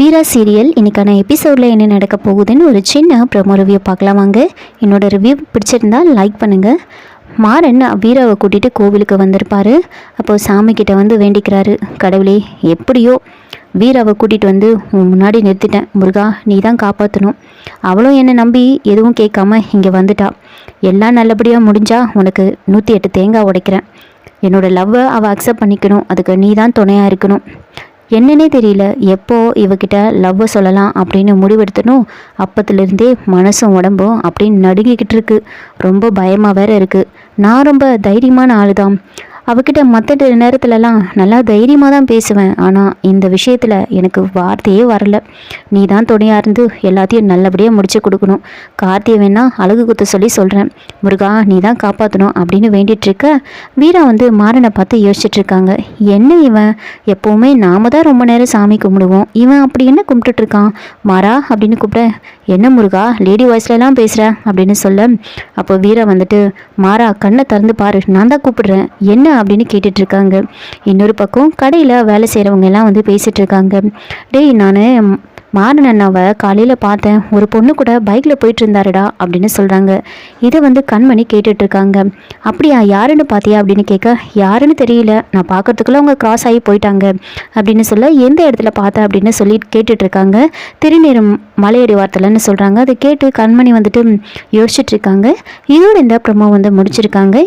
வீரா serial இன்றைக்கான எபிசோடில் என்ன நடக்க போகுதுன்னு ஒரு சின்ன ப்ரோமோ ரிவ்யூ பார்க்கலாம் வாங்க. என்னோடய ரிவ்யூ பிடிச்சிருந்தால் லைக் பண்ணுங்கள். மாறன் வீராவை கூட்டிகிட்டு கோவிலுக்கு வந்திருப்பார். அப்போது சாமிக்கிட்ட வந்து வேண்டிக்கிறாரு, கடவுளே எப்படியோ வீராவை கூட்டிகிட்டு வந்து முன்னாடி நிறுத்திட்டேன், முருகா நீ தான் காப்பாற்றணும். அவளும் என்னை நம்பி எதுவும் கேட்காம இங்கே வந்துட்டா. எல்லாம் நல்லபடியாக முடிஞ்சால் உனக்கு 108 தேங்காய் உடைக்கிறேன். என்னோடய லவ்வை அவள் அக்செப்ட் பண்ணிக்கணும், அதுக்கு நீ தான் துணையாக இருக்கணும். என்னன்னே தெரியல, எப்போ இவகிட்ட லவ்வை சொல்லலாம் அப்படின்னு முடிவெடுத்தனும் அப்பத்துலேருந்தே மனசும் உடம்பும் அப்படின்னு நடுங்கிக்கிட்டு இருக்கு. ரொம்ப பயமாக வேற இருக்குது. நான் ரொம்ப தைரியமான ஆளு தான். அவகிட்ட மற்ற நேரத்துலலாம் நல்லா தைரியமாக தான் பேசுவேன். ஆனால் இந்த விஷயத்தில் எனக்கு வார்த்தையே வரல. நீ தான் துணையாக இருந்து எல்லாத்தையும் நல்லபடியாக முடிச்சு கொடுக்கணும். கார்த்தியை வேணா அழகு குத்த சொல்லி சொல்கிறேன். முருகா நீ தான் காப்பாற்றணும் அப்படின்னு வேண்டிகிட்ருக்க வீரா வந்து மாறனை பார்த்து யோசிச்சுட்ருக்காங்க. என்ன இவன் எப்போவுமே நாம தான் ரொம்ப நேரம் சாமி கும்பிடுவோம், இவன் அப்படி என்ன கும்பிட்டுட்ருக்கான்? மாறா அப்படின்னு கூப்பிட, என்ன முருகா லேடி வாய்ஸ்லலாம் பேசுகிற அப்படின்னு சொல்ல, அப்போ வீரா வந்துட்டு, மாறா கண்ணை திறந்து பாரு, நான் தான் கூப்பிடுறேன் என்ன அப்படின்னு கேட்டுட்டு இருக்காங்க. இன்னொரு பக்கம் கடையில் வேலை செய்கிறவங்க எல்லாம் வந்து பேசிட்டு இருக்காங்க. டேய் நான் மாறன் அண்ணாவை காலையில் பார்த்தேன், ஒரு பொண்ணு கூட பைக்கில் போயிட்டு இருந்தாருடா அப்படின்னு சொல்கிறாங்க. இதை வந்து கண்மணி கேட்டுட்ருக்காங்க. அப்படியா யாருன்னு பார்த்தியா அப்படின்னு கேட்க, யாருன்னு தெரியல, நான் பார்க்கறதுக்குள்ள அவங்க கிராஸ் ஆகி போயிட்டாங்க அப்படின்னு சொல்ல, எந்த இடத்துல பார்த்தேன் அப்படின்னு சொல்லி கேட்டுட்ருக்காங்க. திருநீரும் மலையடி வார்த்தைலன்னு சொல்கிறாங்க. அதை கேட்டு கண்மணி வந்துட்டு யோசிச்சுட்ருக்காங்க. இதோட இந்த ப்ரோமோ வந்து முடிச்சிருக்காங்க.